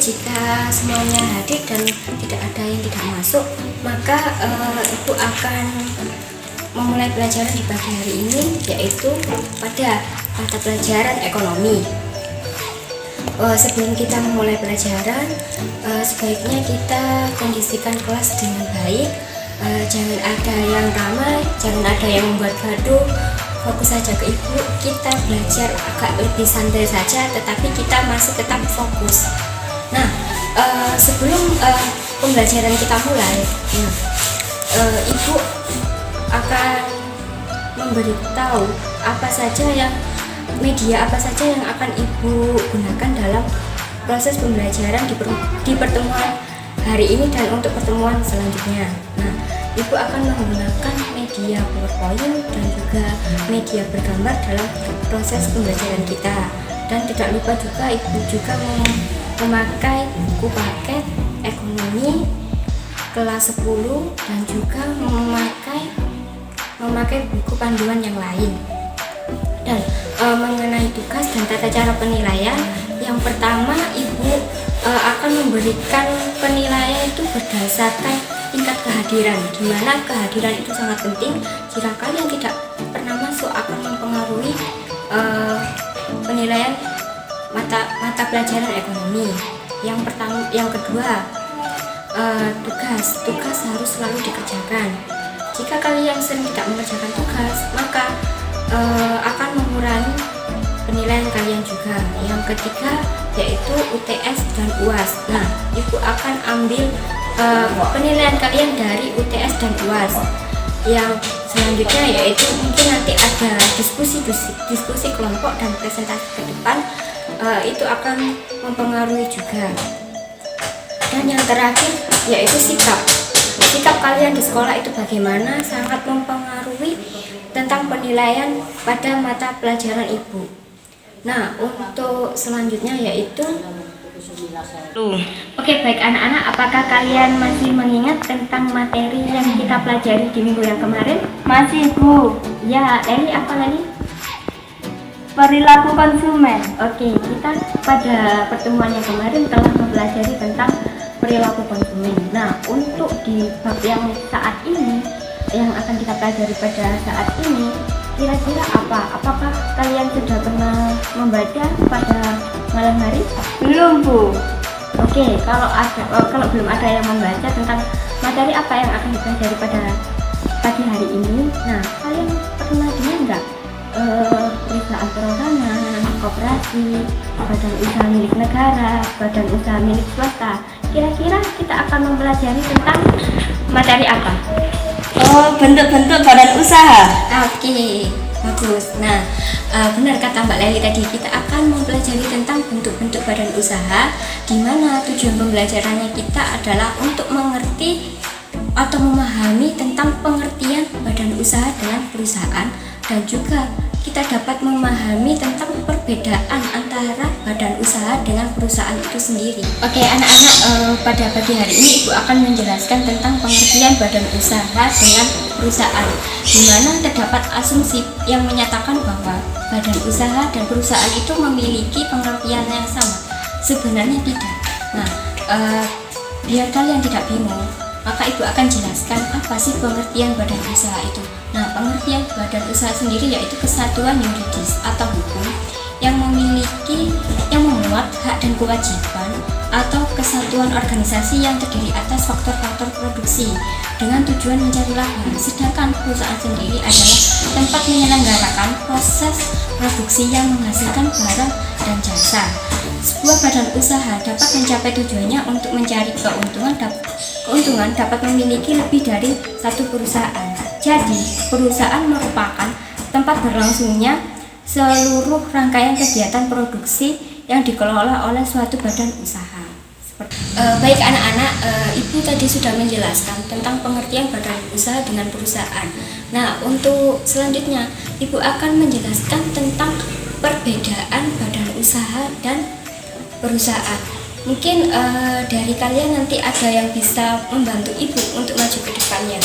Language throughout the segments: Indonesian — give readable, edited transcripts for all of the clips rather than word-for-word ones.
jika semuanya hadir dan tidak ada yang tidak masuk, maka Ibu akan memulai pelajaran di pagi hari ini, yaitu pada mata pelajaran ekonomi. Sebelum kita memulai pelajaran, sebaiknya kita kondisikan kelas dengan baik. Jangan ada yang ramai, jangan ada yang membuat gaduh. Fokus saja ke Ibu, kita belajar agak lebih santai saja, tetapi kita masih tetap fokus. Nah, sebelum pembelajaran kita mulai, Ibu akan memberitahu media apa saja yang akan Ibu gunakan dalam proses pembelajaran di pertemuan hari ini dan untuk pertemuan selanjutnya. Nah, Ibu akan menggunakan media PowerPoint dan juga media bergambar dalam proses pembelajaran kita. Dan tidak lupa juga Ibu juga memakai buku paket ekonomi kelas 10 dan juga memakai buku panduan yang lain. Dan mengenai tugas dan tata cara penilaian, yang pertama Ibu akan memberikan penilaian itu berdasarkan tingkat kehadiran, di mana kehadiran itu sangat penting. Jika kalian tidak pernah masuk akan mempengaruhi penilaian mata pelajaran ekonomi. Yang kedua, tugas harus selalu dikerjakan. Jika kalian sering tidak mengerjakan tugas, maka akan mengurangi penilaian kalian juga. Yang ketiga yaitu UTS dan UAS. Nah, Ibu akan ambil penilaian kalian dari UTS dan UAS. Yang selanjutnya yaitu mungkin nanti ada diskusi kelompok dan presentasi ke depan, itu akan mempengaruhi juga. Dan yang terakhir yaitu sikap kalian di sekolah itu bagaimana, sangat mempengaruhi tentang penilaian pada mata pelajaran Ibu. Nah, untuk selanjutnya yaitu Oke, baik anak-anak, apakah kalian masih mengingat tentang materi yang kita pelajari di minggu yang kemarin? Masih, Bu. Ya, Eli, apa lagi? Perilaku konsumen. Oke, kita pada pertemuan yang kemarin telah mempelajari tentang perilaku konsumen. Nah, untuk di bab yang saat ini, yang akan kita pelajari pada saat ini, kira-kira apa? Apakah kalian sudah pernah membaca pada malam hari? Belum, Bu. Oke, kalau belum ada yang membaca tentang materi apa yang akan dipelajari pada pagi hari ini, nah kalian pernah dengar nggak perusahaan perorangan, koperasi, badan usaha milik negara, badan usaha milik swasta? Kira-kira kita akan mempelajari tentang materi apa? Oh, bentuk-bentuk badan usaha. Oke, bagus. Nah, benar kata Mbak Leli tadi, kita akan mempelajari tentang bentuk-bentuk badan usaha, di mana tujuan pembelajarannya kita adalah untuk mengerti atau memahami tentang pengertian badan usaha dengan perusahaan, dan juga kita dapat memahami tentang perbedaan antara badan usaha dengan perusahaan itu sendiri. Oke anak-anak, pada pagi hari ini Ibu akan menjelaskan tentang pengertian badan usaha dengan perusahaan, di mana terdapat asumsi yang menyatakan bahwa badan usaha dan perusahaan itu memiliki pengertian yang sama. Sebenarnya tidak. Nah, biar kalian tidak bingung, maka Ibu akan jelaskan apa sih pengertian badan usaha itu. Nah, pengertian badan usaha sendiri yaitu kesatuan yuridis atau hukum yang memuat hak dan kewajiban, atau kesatuan organisasi yang terdiri atas faktor-faktor produksi dengan tujuan mencari laba. Sedangkan perusahaan sendiri adalah tempat menyelenggarakan proses produksi yang menghasilkan barang dan jasa. Sebuah badan usaha dapat mencapai tujuannya untuk mencari keuntungan dapat memiliki lebih dari satu perusahaan. Jadi, perusahaan merupakan tempat berlangsungnya seluruh rangkaian kegiatan produksi yang dikelola oleh suatu badan usaha. Baik anak-anak, Ibu tadi sudah menjelaskan tentang pengertian badan usaha dengan perusahaan. Nah, untuk selanjutnya Ibu akan menjelaskan tentang perbedaan badan usaha dan perusahaan. Mungkin dari kalian nanti ada yang bisa membantu Ibu untuk maju ke depannya.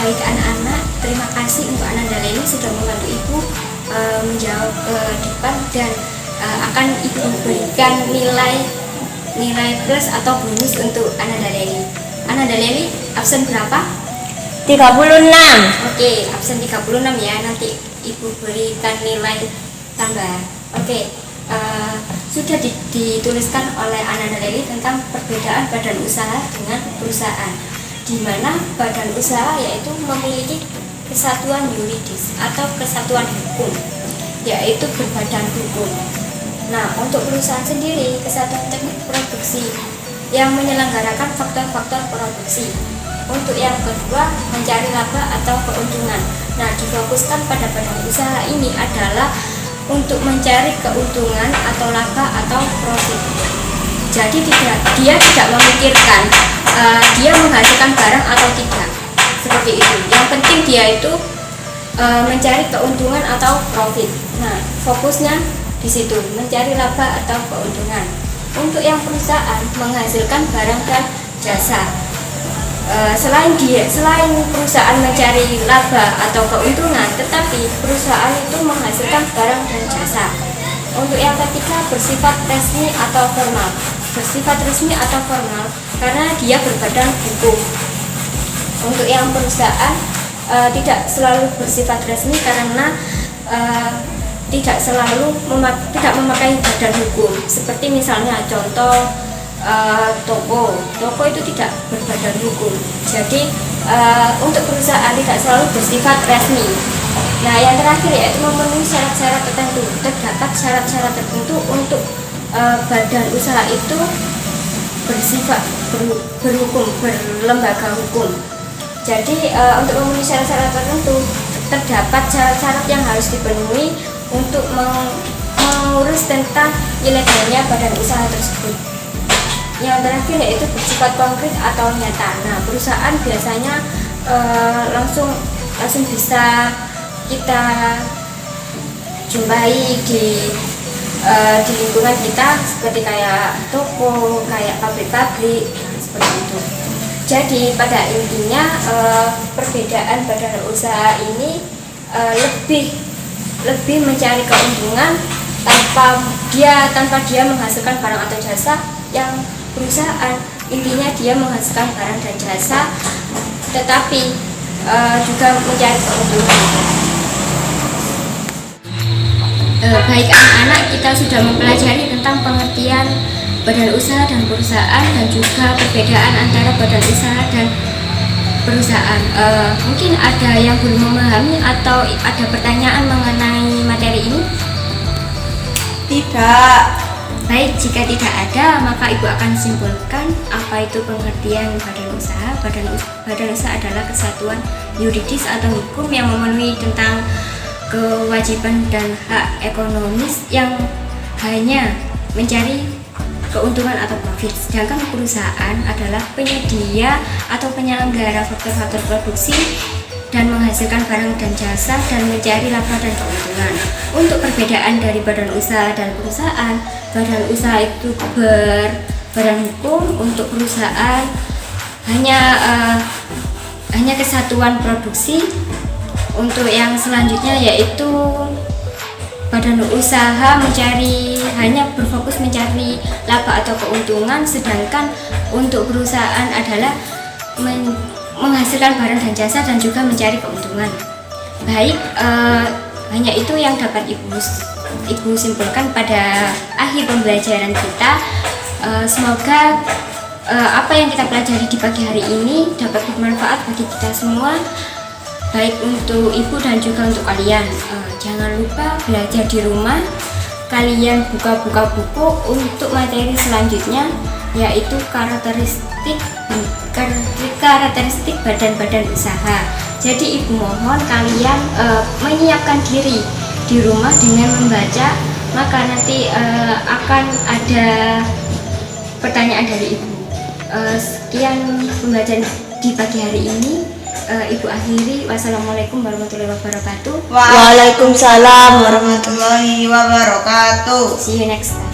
Baik anak-anak, terima kasih untuk Ananda Leli sudah membantu Ibu menjawab ke depan dan akan Ibu berikan nilai plus atau bonus untuk Ananda Leli. Ananda Leli absen berapa? 36. Oke, absen 36 ya. Nanti Ibu berikan nilai tambah. Oke, sudah dituliskan oleh Ananda Leli tentang perbedaan badan usaha dengan perusahaan, di mana badan usaha yaitu memiliki kesatuan yuridis atau kesatuan hukum, yaitu berbadan hukum. Nah, untuk perusahaan sendiri, kesatuan teknik produksi yang menyelenggarakan faktor-faktor produksi. Untuk yang kedua, mencari laba atau keuntungan. Nah, difokuskan pada badan usaha ini adalah untuk mencari keuntungan atau laba atau profit. Jadi dia tidak memikirkan dia menghasilkan barang atau tidak, seperti itu. Yang penting dia itu mencari keuntungan atau profit. Nah, fokusnya di situ, mencari laba atau keuntungan. Untuk yang perusahaan menghasilkan barang dan jasa. Selain perusahaan mencari laba atau keuntungan, tetapi perusahaan itu menghasilkan barang dan jasa. Untuk yang ketiga, bersifat resmi atau formal. Bersifat resmi atau formal karena dia berbadan hukum. Untuk yang perusahaan tidak selalu bersifat resmi karena tidak memakai badan hukum. Seperti misalnya contoh toko itu tidak berbadan hukum. Jadi untuk perusahaan tidak selalu bersifat resmi. Nah, yang terakhir yaitu memenuhi syarat-syarat tertentu. Terdapat syarat-syarat tertentu untuk badan usaha itu bersifat berhukum, berlembaga hukum. Jadi untuk memenuhi syarat-syarat tertentu terdapat syarat-syarat yang harus dipenuhi untuk mengurus tentang ilegalnya badan usaha tersebut. Yang terakhir yaitu bersifat konkret atau nyata. Nah, perusahaan biasanya langsung bisa kita jumpai di lingkungan kita, seperti kayak toko, kayak pabrik-pabrik, seperti itu. Jadi pada intinya perbedaan badan usaha ini lebih mencari keuntungan tanpa dia menghasilkan barang atau jasa. Yang perusahaan intinya dia menghasilkan barang dan jasa, tetapi juga mencari keuntungan. Baik anak-anak, kita sudah mempelajari tentang pengertian badan usaha dan perusahaan dan juga perbedaan antara badan usaha dan perusahaan. Mungkin ada yang belum memahami atau ada pertanyaan mengenai materi ini? Tidak. Baik, jika tidak ada, maka Ibu akan simpulkan apa itu pengertian badan usaha. Badan usaha adalah kesatuan yuridis atau hukum yang memenuhi tentang kewajiban dan hak ekonomis yang hanya mencari keuntungan atau profit. Sedangkan perusahaan adalah penyedia atau penyelenggara faktor-faktor produksi dan menghasilkan barang dan jasa dan mencari laba dan keuntungan. Untuk perbedaan dari badan usaha dan perusahaan, badan usaha itu berbadan hukum. Untuk perusahaan hanya kesatuan produksi. Untuk yang selanjutnya yaitu badan usaha hanya berfokus mencari laba atau keuntungan, sedangkan untuk perusahaan adalah menghasilkan barang dan jasa dan juga mencari keuntungan. Baik, hanya itu yang dapat Ibu simpulkan pada akhir pembelajaran kita. Semoga apa yang kita pelajari di pagi hari ini dapat bermanfaat bagi kita semua, baik untuk Ibu dan juga untuk kalian. Jangan lupa belajar di rumah. Kalian buka-buka buku untuk materi selanjutnya, yaitu karakteristik badan-badan usaha. Jadi Ibu mohon kalian menyiapkan diri di rumah dengan membaca, maka nanti akan ada pertanyaan dari Ibu. Sekian pembelajaran di pagi hari ini. Ibu akhiri. Wassalamualaikum warahmatullahi wabarakatuh. Waalaikumsalam warahmatullahi wabarakatuh. See you next time.